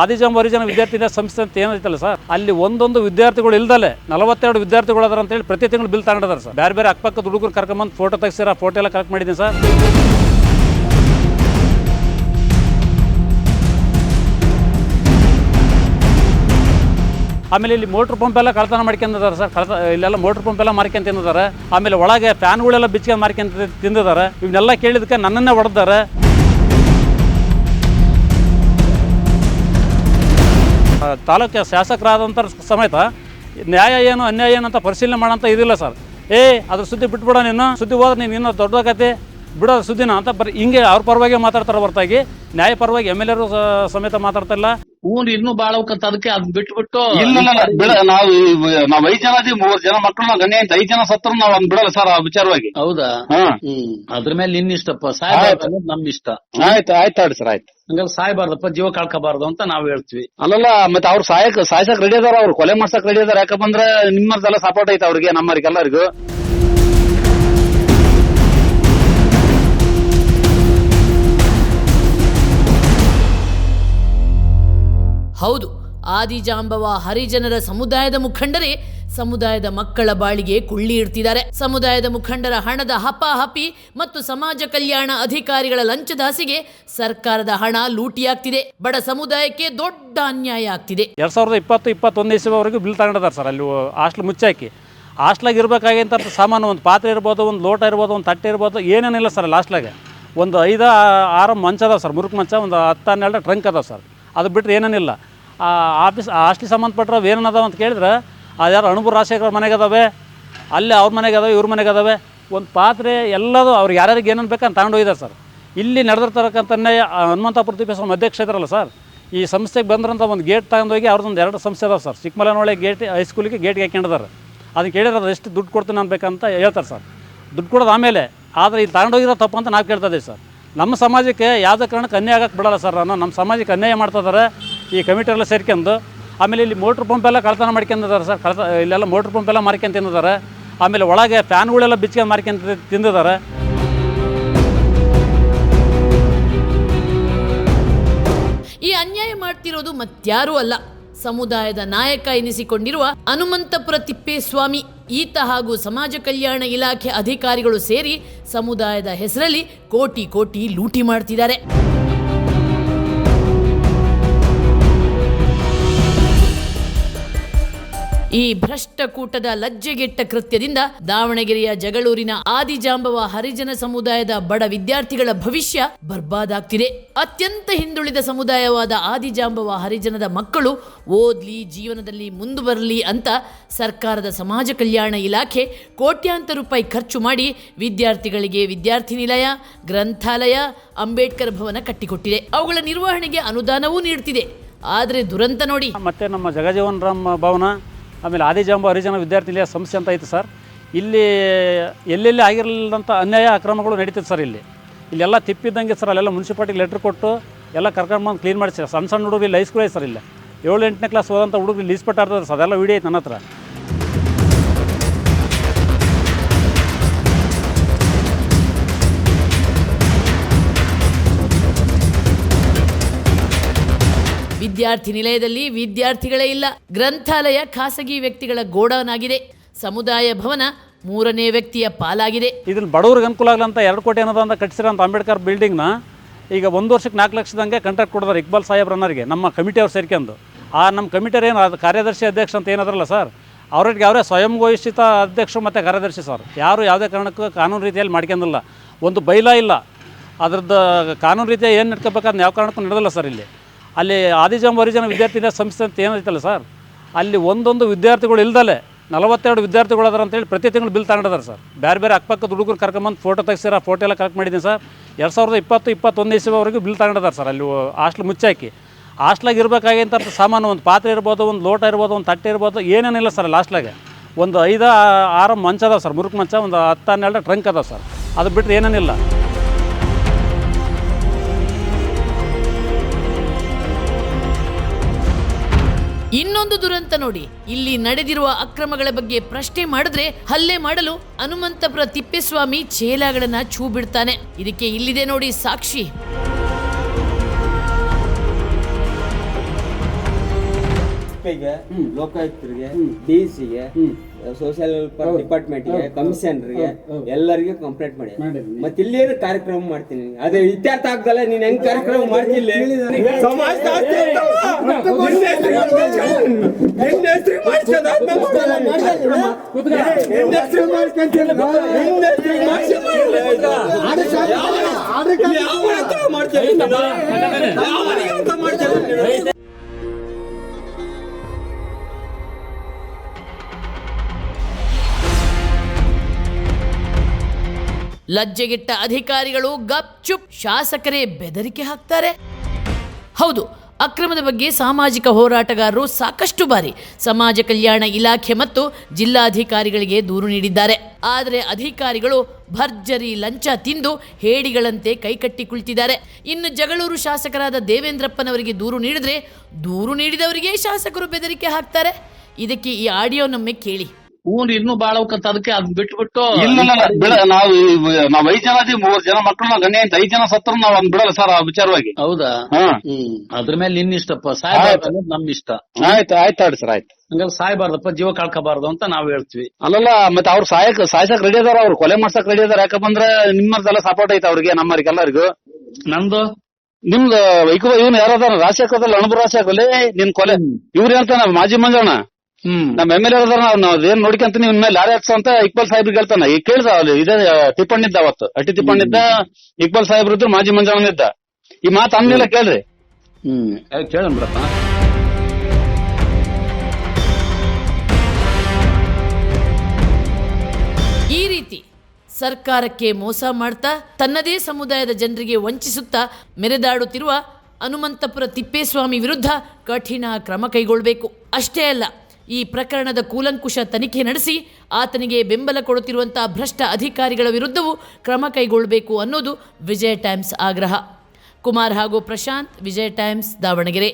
ಆದಿಜಾಂಬ ಹರಿಜನ ವಿದ್ಯಾರ್ಥಿ ಸಂಸ್ಥೆ ಅಂತ ಏನೈತಲ್ಲ ಸರ್, ಅಲ್ಲಿ ಒಂದೊಂದು ವಿದ್ಯಾರ್ಥಿಗಳು ಇಲ್ದಲೆ 42 ವಿದ್ಯಾರ್ಥಿಗಳು ಅದಾರ ಅಂತೇಳಿ ಪ್ರತಿ ತಿಂಗಳು ಬಿಲ್ ತಗೊಂಡಿದ್ದಾರೆ ಸರ್. ಬೇರೆ ಬೇರೆ ಅಕ್ಕಪಕ್ಕದ ಹುಡುಗರು ಕರ್ಕೊಂಬಂದು ಫೋಟೋ ತೆಗ್ಸಿರ, ಫೋಟೋ ಎಲ್ಲ ಕಲೆಕ್ಟ್ ಮಾಡಿದ್ದೀನಿ ಸರ್. ಆಮೇಲೆ ಇಲ್ಲಿ ಮೋಟ್ರ್ ಪಂಪ್ ಎಲ್ಲ ಕಳ್ತನ ಮಾಡ್ಕೊಂಡಿದ್ದಾರೆ ಸರ್. ಇಲ್ಲೆಲ್ಲ ಮೋಟ್ರ್ ಪಂಪ್ ಎಲ್ಲ ಮಾರ್ಕೊಂಡ್ ತಿಂದಿದ್ದಾರೆ. ಆಮೇಲೆ ಒಳಗೆ ಫ್ಯಾನ್ಗಳೆಲ್ಲ ಬಿಚ್ಕೊಂಡು ಮಾರ್ಕೊಂಡ್ ತಿಂದಿದ್ದಾರೆ. ಇವನ್ನೆಲ್ಲ ಕೇಳಿದಕ್ಕೆ ನನ್ನನ್ನೇ ಹೊಡೆದಾರೆ. ತಾಲೂಕಿನ ಶಾಸಕರಾದಂಥ ಸಮೇತ ನ್ಯಾಯ ಏನು ಅನ್ಯಾಯ ಏನು ಅಂತ ಪರಿಶೀಲನೆ ಮಾಡೋಂಥ ಇದಿಲ್ಲ ಸರ್. ಅದ್ರ ಸುದ್ದಿ ಬಿಟ್ಬಿಡೋ, ನೀನು ಸುದ್ದಿ ಹೋದ್ರೆ ನೀನು ಇನ್ನೂ ದೊಡ್ಡದಾಗತ್ತೆ ಬಿಡೋ ಸುದ್ದಿನ ಅಂತ ಹಿಂಗೆ ಅವ್ರ ಪರವಾಗಿ ಮಾತಾಡ್ತಾರೆ ಹೊರತಾಗಿ ನ್ಯಾಯ ಪರವಾಗಿ MLA ಸಮೇತ ಮಾತಾಡ್ತಿಲ್ಲ. ಇನ್ನೂ ಬಾಳ ಅದಕ್ಕೆ ಅದ್ ಬಿಟ್ಬಿಟ್ಟು ಇಲ್ಲ ನಾವು 5 ಜನ ಅದೀವಿ, 3 ಜನ ಮಕ್ಕಳು ನಾವು ಗಣ್ಯ ಅಂತ 5 ಜನ ಸತ್ರು ನಾವು ಹಂಗ್ ಬಿಡಲ್ಲ ಸರ್ ಆ ವಿಚಾರವಾಗಿ. ಹೌದಾ? ಅದ್ರ ಮೇಲೆ ನಿನ್ನ ಇಷ್ಟಪ್ಪ, ಸಾಯ್ಬಾರ್ದು ನಮ್ ಇಷ್ಟ. ಆಯ್ತು ಸರ್, ಆಯ್ತು. ಹಂಗಲ್ಲ ಸಾಯ್ಬಾರ್ದಪ್ಪ, ಜೀವ ಕಳ್ಕೋಬಾರ್ದು ಅಂತ ನಾವ್ ಹೇಳ್ತೀವಿ. ಅಲ್ಲಲ್ಲ, ಮತ್ತೆ ಅವ್ರು ಸಾಯ್ಸಕ್ ರೆಡಿ ಅದಾರ, ಅವ್ರು ಕೊಲೆ ಮಾಡ್ಸಕ್ ರೆಡಿ ಅದಾರ. ಯಾಕಂದ್ರೆ ನಿಮ್ಮದೆಲ್ಲ ಸಪೋರ್ಟ್ ಐತೆ ಅವ್ರಿಗೆ, ನಮ್ಮವ್ರಿಗೆ ಎಲ್ಲರಿಗೂ. ಹೌದು, ಆದಿಜಾಂಬವ ಹರಿಜನರ ಸಮುದಾಯದ ಮುಖಂಡರೇ ಸಮುದಾಯದ ಮಕ್ಕಳ ಬಾಳಿಗೆ ಕುಳ್ಳಿ ಇಡ್ತಿದ್ದಾರೆ. ಸಮುದಾಯದ ಮುಖಂಡರ ಹಣದ ಹಪಾಹಪಿ ಮತ್ತು ಸಮಾಜ ಕಲ್ಯಾಣ ಅಧಿಕಾರಿಗಳ ಲಂಚದಾಸಿಗೆ ಸರ್ಕಾರದ ಹಣ ಲೂಟಿಯಾಗ್ತಿದೆ. ಬಡ ಸಮುದಾಯಕ್ಕೆ ದೊಡ್ಡ ಅನ್ಯಾಯ ಆಗ್ತಿದೆ. 2020-21 ಇಸ್ವಿವರೆಗೂ ಬಿಲ್ ತಗೊಂಡಿದ್ದಾರೆ ಸರ್. ಅಲ್ಲಿ ಹಾಸ್ಟ್ಲ್ ಮುಚ್ಚಾಕಿ ಹಾಸ್ಟ್ಲಾಗ ಇರಬೇಕಾಗಿಂತ ಸಾಮಾನು, ಒಂದು ಪಾತ್ರೆ ಇರ್ಬೋದು, ಒಂದು ಲೋಟ ಇರ್ಬೋದು, ಒಂದು ತಟ್ಟೆ ಇರ್ಬೋದು, ಏನೇನಿಲ್ಲ ಸರ್. ಅಲ್ಲಿ ಹಾಸ್ಟ್ಲಾಗೆ ಒಂದು 5-6 ಮಂಚ ಅದಾವೆ ಸರ್, ಮುರುಕು ಮಂಚ, ಒಂದು 10-12 ಟ್ರಂಕ್ ಅದಾವೆ ಸರ್. ಅದು ಬಿಟ್ಟರೆ ಏನೇನಿಲ್ಲ. ಹಾಸ್ಟ್ಲಿಗೆ ಸಂಬಂಧಪಟ್ಟರೆ ಏನೇನದಾವ ಅಂತ ಕೇಳಿದ್ರೆ, ಯಾರು ಅನುಭವ ರಾಜಶೇಖರ ಮನೆಗೆ ಅದಾವೆ, ಅಲ್ಲಿ ಅವ್ರ ಮನೆಗೆ ಅದಾವೆ, ಇವ್ರ ಮನೆಗೆ ಅದಾವೆ. ಒಂದು ಪಾತ್ರೆ ಎಲ್ಲದು ಅವ್ರಿಗೆ ಯಾರ್ಯಾರಿಗೆ ಏನೇನು ಬೇಕಂತ ತಗೊಂಡು ಹೋಗಿದ್ದಾರೆ ಸರ್. ಇಲ್ಲಿ ನಡೆದಿರ್ತಕ್ಕಂಥನ್ನೇ ಹನುಮಂತಪುರ ತಿಪ್ಪೇಸ್ವಾಮಿ ಅಧ್ಯಕ್ಷ ಇದ್ರಲ್ಲ ಸರ್, ಈ ಸಂಸ್ಥೆಗೆ ಬಂದ್ರಂತ ಒಂದು ಗೇಟ್ ತಗೊಂಡೋಗಿ ಅವ್ರದ್ದೊಂದು 2 ಸಂಸ್ಥೆ ಅದಾವೆ ಸರ್. ಚಿಕ್ಕಮಲನೊಳೆ ಗೇಟ್ ಹೈಸ್ಕೂಲಿಗೆ ಗೇಟ್ಗೆ ಹಾಕೊಂಡಿದ್ದಾರೆ. ಅದನ್ನು ಕೇಳಿದ್ರೆ ಅದು ಎಷ್ಟು ದುಡ್ಡು ಕೊಡ್ತೀನಿ ಅನ್ಬೇಕಂತ ಹೇಳ್ತಾರೆ ಸರ್. ದುಡ್ಡು ಕೊಡೋದು ಆಮೇಲೆ, ಆದರೆ ಇಲ್ಲಿ ತಗೊಂಡೋಗಿರೋ ತಪ್ಪು ಅಂತ ನಾವು ಕೇಳ್ತಾ ಇದ್ದೀವಿ ಸರ್. ನಮ್ಮ ಸಮಾಜಕ್ಕೆ ಯಾವುದೇ ಕಾರಣಕ್ಕೆ ಅನ್ಯಾಯ ಆಗಕ್ಕೆ ಬಿಡಲ್ಲ ಸರ್. ನಮ್ಮ ಸಮಾಜಕ್ಕೆ ಅನ್ಯಾಯ ಮಾಡ್ತಿದ್ದಾರೆ ಈ ಕಮಿಟಿ ಎಲ್ಲ ಸೇರ್ಕೊಂಡು. ಆಮೇಲೆ ಇಲ್ಲಿ ಮೋಟ್ರ್ ಪಂಪ್ ಎಲ್ಲ ಕಳ್ತನ ಮಾಡ್ಕೊಂಡಿದ್ದಾರೆ ಸರ್. ಇಲ್ಲೆಲ್ಲ ಮೋಟ್ರ್ ಪಂಪ್ ಎಲ್ಲ ಮಾರ್ಕೊಂಡ್ ತಿಂದಿದ್ದಾರೆ. ಆಮೇಲೆ ಒಳಗೆ ಫ್ಯಾನ್ಗಳೆಲ್ಲ ಬಿಚ್ಕೊಂಡು ಮಾರ್ಕೊಂಡ್ ತಿಂದಿದ್ದಾರೆ. ಈ ಅನ್ಯಾಯ ಮಾಡ್ತಿರೋದು ಮತ್ಯಾರೂ ಅಲ್ಲ, ಸಮುದಾಯದ ನಾಯಕ ಎನಿಸಿಕೊಂಡಿರುವ ಹನುಮಂತಪುರ ತಿಪ್ಪೇಸ್ವಾಮಿ. ಈತ ಹಾಗೂ ಸಮಾಜ ಕಲ್ಯಾಣ ಇಲಾಖೆ ಅಧಿಕಾರಿಗಳು ಸೇರಿ ಸಮುದಾಯದ ಹೆಸರಲ್ಲಿ ಕೋಟಿ ಕೋಟಿ ಲೂಟಿ ಮಾಡ್ತಿದ್ದಾರೆ. ಈ ಭ್ರಷ್ಟಕೂಟದ ಲಜ್ಜೆಗೆಟ್ಟ ಕೃತ್ಯದಿಂದ ದಾವಣಗೆರೆಯ ಜಗಳೂರಿನ ಆದಿಜಾಂಬವ ಹರಿಜನ ಸಮುದಾಯದ ಬಡ ವಿದ್ಯಾರ್ಥಿಗಳ ಭವಿಷ್ಯ ಬರ್ಬಾದಾಗ್ತಿದೆ. ಅತ್ಯಂತ ಹಿಂದುಳಿದ ಸಮುದಾಯವಾದ ಆದಿಜಾಂಬವ ಹರಿಜನದ ಮಕ್ಕಳು ಓದ್ಲಿ, ಜೀವನದಲ್ಲಿ ಮುಂದೆ ಬರಲಿ ಅಂತ ಸರ್ಕಾರದ ಸಮಾಜ ಕಲ್ಯಾಣ ಇಲಾಖೆ ಕೋಟ್ಯಾಂತರ ರೂಪಾಯಿ ಖರ್ಚು ಮಾಡಿ ವಿದ್ಯಾರ್ಥಿಗಳಿಗೆ ವಿದ್ಯಾರ್ಥಿ ನಿಲಯ, ಗ್ರಂಥಾಲಯ, ಅಂಬೇಡ್ಕರ್ ಭವನ ಕಟ್ಟಿಕೊಟ್ಟಿದೆ. ಅವುಗಳ ನಿರ್ವಹಣೆಗೆ ಅನುದಾನವೂ ನೀಡುತ್ತಿದೆ. ಆದರೆ ದುರಂತ ನೋಡಿ. ಮತ್ತು ನಮ್ಮ ಜಗಜೀವನ್ ರಾಮ್ ಭವನ, ಆಮೇಲೆ ಆದಿಜಾಂಬ ಹರಿಜನ ವಿದ್ಯಾರ್ಥಿ ನಿಲಯ ಸಂಸ್ಥೆ ಅಂತ ಐತೆ ಸರ್. ಇಲ್ಲಿ ಎಲ್ಲೆಲ್ಲಿ ಆಗಿರಲಿಲ್ಲಂಥ ಅನ್ಯಾಯ ಅಕ್ರಮಗಳು ನಡೀತದೆ ಸರ್. ಇಲ್ಲೆಲ್ಲ ತಿಪ್ಪಿದ್ದಂಗೆ ಸರ್. ಅಲ್ಲೆಲ್ಲ ಮುನ್ಸಿಪಾಲ್ಟಿಗೆ ಲೆಟ್ರ್ ಕೊಟ್ಟು ಎಲ್ಲ ಕರ್ಕೊಂಡ್ಬಂದು ಕ್ಲೀನ್ ಮಾಡಿ ಸರ್. ಸಣ್ಣ ಹುಡುಗರು ಇಲ್ಲಿ ಹೈಸ್ಕೂಲ್ ಐತೆ ಸರ್. ಇಲ್ಲ 7-8ನೇ ಕ್ಲಾಸ್ ಹೋದಂಥ ಹುಡುಗರು ಇಲ್ಲಿ ಲೀಸ್ಪೆಟ್ ಆಡ್ತಾರೆ ಸರ್. ಅದೆಲ್ಲ ವೀಡಿಯೋ ಐತೆ ನನ್ನ ಹತ್ರ. ವಿದ್ಯಾರ್ಥಿ ನಿಲಯದಲ್ಲಿ ವಿದ್ಯಾರ್ಥಿಗಳೇ ಇಲ್ಲ. ಗ್ರಂಥಾಲಯ ಖಾಸಗಿ ವ್ಯಕ್ತಿಗಳ ಗೋಡೌನ್ ಆಗಿದೆ. ಸಮುದಾಯ ಭವನ 3ನೇ ವ್ಯಕ್ತಿಯ ಪಾಲಾಗಿದೆ. ಇದನ್ನು ಬಡವ್ರಿಗೆ ಅನುಕೂಲ ಆಗಲಂತ 2 ಕೋಟಿ ಅನ್ನೋದಂತ ಕಟ್ಟಿಸಿರೋಂಥ ಅಂಬೇಡ್ಕರ್ ಬಿಲ್ಡಿಂಗ್ನ ಈಗ 1 ವರ್ಷಕ್ಕೆ 4 ಲಕ್ಷದಂಗೆ ಕಾಂಟ್ರಾಕ್ಟ್ ಕೊಡಿದಾರೆ ಇಕ್ಬಾಲ್ ಸಾಹೇಬ್ರನ್ನರಿಗೆ, ನಮ್ಮ ಕಮಿಟಿಯವ್ರು ಸೇರ್ಕೊಂಡು. ನಮ್ಮ ಕಮಿಟಿಯವ್ರು ಏನು ಅದು ಕಾರ್ಯದರ್ಶಿ ಅಧ್ಯಕ್ಷ ಅಂತ ಏನಾದ್ರಲ್ಲ ಸರ್, ಅವ್ರಿಗೆ ಅವರೇ ಸ್ವಯಂ ಘೋಷಿತ ಅಧ್ಯಕ್ಷರು ಮತ್ತು ಕಾರ್ಯದರ್ಶಿ ಸರ್. ಯಾರು ಯಾವುದೇ ಕಾರಣಕ್ಕೂ ಕಾನೂನು ರೀತಿಯಲ್ಲಿ ಮಾಡ್ಕೊಂಡಿಲ್ಲ. ಒಂದು ಬೈಲಾ ಇಲ್ಲ, ಅದ್ರದ್ದು ಕಾನೂನು ರೀತಿಯ ಏನು ನಡ್ಕೋಬೇಕಾದ್ರೆ ಯಾವ ಕಾರಣಕ್ಕೂ ನಡೆದಿಲ್ಲ ಸರ್. ಅಲ್ಲಿ ಆದಿಜಾಂಬ ಹರಿಜನ ವಿದ್ಯಾರ್ಥಿ ಸಂಸ್ಥೆ ಅಂತ ಏನೈತಲ್ಲ ಸರ್, ಅಲ್ಲಿ ಒಂದೊಂದು ವಿದ್ಯಾರ್ಥಿಗಳು ಇಲ್ದಲೆ 42 ವಿದ್ಯಾರ್ಥಿಗಳು ಅದಾರ ಅಂತೇಳಿ ಪ್ರತಿ ತಿಂಗಳು ಬಿಲ್ ತಗೊಂಡಿದ್ದಾರೆ ಸರ್. ಬೇರೆ ಬೇರೆ ಅಕ್ಕಪಕ್ಕದ ಹುಡುಗರು ಕರ್ಕೊಂಬಂದು ಫೋಟೋ ತೆಗ್ಸಿರ, ಫೋಟೋ ಎಲ್ಲ ಕಲೆಕ್ಟ್ ಮಾಡಿದ್ದೀನಿ ಸರ್. 2020-21 ಇಸ್ವಿವರೆಗೂ ಬಿಲ್ ತಗೊಂಡಿದ್ದಾರೆ ಸರ್. ಅಲ್ಲಿ ಹಾಸ್ಟ್ಲ್ ಮುಚ್ಚಾಕಿ ಹಾಸ್ಟ್ಲಾಗ ಇರಬೇಕಾಗಿಂತ ಸಾಮಾನು, ಒಂದು ಪಾತ್ರೆ ಇರ್ಬೋದು, ಒಂದು ಲೋಟ ಇರ್ಬೋದು, ಒಂದು ತಟ್ಟೆ ಇರ್ಬೋದು, ಏನೇನಿಲ್ಲ ಸರ್. ಅಲ್ಲಿ ಹಾಸ್ಟ್ಲಾಗೆ ಒಂದು 5-6 ಮಂಚ ಅದಾವೆ ಸರ್, ಮುರುಕು ಮಂಚ, ಒಂದು 10-12 ಟ್ರಂಕ್ ಅದಾವೆ ಸರ್. ಅದು ಬಿಟ್ಟರೆ ಏನೇನಿಲ್ಲ. ಇನ್ನೊಂದು ದುರಂತ ನೋಡಿ. ಇಲ್ಲಿ ನಡೆದಿರುವ ಅಕ್ರಮಗಳ ಬಗ್ಗೆ ಪ್ರಶ್ನೆ ಮಾಡಿದ್ರೆ ಹಲ್ಲೆ ಮಾಡಲು ಹನುಮಂತಪುರ ತಿಪ್ಪೇಸ್ವಾಮಿ ಚೇಲಾಗಳನ್ನ ಛೂ ಬಿಡ್ತಾನೆ. ಇದಕ್ಕೆ ಇಲ್ಲಿದೆ ನೋಡಿ ಸಾಕ್ಷಿ. ಎಸ್ಪಿಗೆ, ಲೋಕಾಯುಕ್ತರಿಗೆ, ಡಿಸಿಗೆ, ಸೋಷಿಯಲ್ ವೆಲ್ಫೇರ್ ಡಿಪಾರ್ಟ್ಮೆಂಟ್ಗೆ, ಕಮಿಷನರ್ಗೆ ಎಲ್ಲರಿಗೂ ಕಂಪ್ಲೇಂಟ್ ಮಾಡಿ. ಮತ್ತೆ ಇಲ್ಲೇನು ಕಾರ್ಯಕ್ರಮ ಮಾಡ್ತೀನಿ, ಅದೇ ಇತ್ಯರ್ಥ ಆಗ್ದಲ್ಲ ನೀನ್ ಹೆಂಗ್ ಕಾರ್ಯಕ್ರಮ ಮಾಡ್ತಿಲ್ಲ. ಸಮಾಜದ ಆಸ್ತಿ ಅಂತಲ್ಲ. ಲಜ್ಜೆಗೆಟ್ಟ ಅಧಿಕಾರಿಗಳು ಗಪ್ ಚುಪ್, ಶಾಸಕರೇ ಬೆದರಿಕೆ ಹಾಕ್ತಾರೆ. ಹೌದು, ಅಕ್ರಮದ ಬಗ್ಗೆ ಸಾಮಾಜಿಕ ಹೋರಾಟಗಾರರು ಸಾಕಷ್ಟು ಬಾರಿ ಸಮಾಜ ಕಲ್ಯಾಣ ಇಲಾಖೆ ಮತ್ತು ಜಿಲ್ಲಾಧಿಕಾರಿಗಳಿಗೆ ದೂರು ನೀಡಿದ್ದಾರೆ. ಆದರೆ ಅಧಿಕಾರಿಗಳು ಭರ್ಜರಿ ಲಂಚ ತಿಂದು ಹೇಡಿಗಳಂತೆ ಕೈಕಟ್ಟಿ ಕುಳಿತಿದ್ದಾರೆ. ಇನ್ನು ಜಗಳೂರು ಶಾಸಕರಾದ ದೇವೇಂದ್ರಪ್ಪನವರಿಗೆ ದೂರು ನೀಡಿದ್ರೆ ದೂರು ನೀಡಿದವರಿಗೆ ಶಾಸಕರು ಬೆದರಿಕೆ ಹಾಕ್ತಾರೆ. ಇದಕ್ಕೆ ಈ ಆಡಿಯೋನೊಮ್ಮೆ ಕೇಳಿ. ಊರ್ ಇನ್ನೂ ಬಾಳ ಹೋಗಂತ ಅದಕ್ಕೆ ಅದ್ ಬಿಟ್ಬಿಟ್ಟು ಇಲ್ಲ ನಾವ್ 5 ಜನ ಅದೀವಿ, 3 ಜನ ಮಕ್ಕಳು, ನಾವು ಗಣ್ಯ ಅಂತ 5 ಜನ ಸತ್ರ ನಾವ್ ಅಂದ್ ಬಿಡಲ್ಲ ಸರ್ ಆ ವಿಚಾರವಾಗಿ. ಹೌದಾ? ಅದ್ರ ಮೇಲೆ ನಿನ್ನಿಷ್ಟಪ್ಪ, ಸಾಯ್ಬಾರ್ದು ಅನ್ನೋದು ನಮ್ ಇಷ್ಟ. ಆಯ್ತು ಸರ್, ಆಯ್ತು. ಹಂಗಾಗಿ ಸಾಯ್ಬಾರ್ದಪ್ಪ, ಜೀವ ಕಳ್ಕೋಬಾರ್ದು ಅಂತ ನಾವ್ ಹೇಳ್ತೀವಿ. ಅಲ್ಲಲ್ಲ, ಮತ್ತೆ ಅವ್ರು ಸಾಯ್ಸಕ್ ರೆಡಿ ಅದಾರ, ಅವ್ರು ಕೊಲೆ ಮಾಡ್ಸಕ್ ರೆಡಿ ಅದಾರ. ಯಾಕಂದ್ರೆ ನಿಮ್ಮದೆಲ್ಲ ಸಪೋರ್ಟ್ ಐತೆ ಅವ್ರಿಗೆ, ನಮ್ಮರಿಗೆ ಎಲ್ಲರಿಗೂ. ನಂದು ನಿಮ್ದು ಇವನು ಯಾರದ ರಾಜಶೇಖರದಲ್ಲಿ ಅಣಬು ರಾಜಶೇಖರಲ್ಲಿ ನಿನ್ ಕೊಲೆ ಇವ್ರು ಹೇಳ್ತಾನ, ಮಾಜಿ ಮಂಜಣ್ಣ ನಮ್ MLA ನಾವ್ ಏನ್ ನೋಡ್ಕೊಂತ ನಿಮ್ ಮೇಲೆ ಲಾರಿ ಹಚ್ಚ ಅಂತ ಇಕ್ಬಾಲ್ ಸಾಹೇಬ್ರಿಗೆ ಹೇಳ್ತಾನ. ಈಗ ಕೇಳ್ದ ಇದೇ ತಿಪ್ಪಣ್ಣಿದ್ದ, ಅವತ್ತು ಅಟ್ಟಿ ತಿಪ್ಪಣ್ಣಿದ್ದ, ಇಕ್ಬಾಲ್ ಸಾಹೇಬ್ರದ್ದು ಮಾಜಿ ಮಂಜಣ್ಣನಿದ್ದ. ಈ ಮಾತು ಅಂದಿಲ್ಲ ಕೇಳ್ರಿ. ಕೇಳೋಣ ಬಿಡಪ್ಪ. ಈ ರೀತಿ ಸರ್ಕಾರಕ್ಕೆ ಮೋಸ ಮಾಡ್ತಾ ತನ್ನದೇ ಸಮುದಾಯದ ಜನರಿಗೆ ವಂಚಿಸುತ್ತಾ ಮೆರೆದಾಡುತ್ತಿರುವ ಹನುಮಂತಪುರ ತಿಪ್ಪೇಸ್ವಾಮಿ ವಿರುದ್ಧ ಕಠಿಣ ಕ್ರಮ ಕೈಗೊಳ್ಳಬೇಕು. ಅಷ್ಟೇ ಅಲ್ಲ, ಈ ಪ್ರಕರಣದ ಕೂಲಂಕುಷ ತನಿಖೆ ನಡೆಸಿ ಆತನಿಗೆ ಬೆಂಬಲ ಕೊಡುತ್ತಿರುವಂತಹ ಭ್ರಷ್ಟ ಅಧಿಕಾರಿಗಳ ವಿರುದ್ಧವೂ ಕ್ರಮ ಕೈಗೊಳ್ಳಬೇಕು ಅನ್ನೋದು ವಿಜಯ ಟೈಮ್ಸ್ ಆಗ್ರಹ. ಕುಮಾರ್ ಹಾಗೂ ಪ್ರಶಾಂತ್, ವಿಜಯ ಟೈಮ್ಸ್, ದಾವಣಗೆರೆ.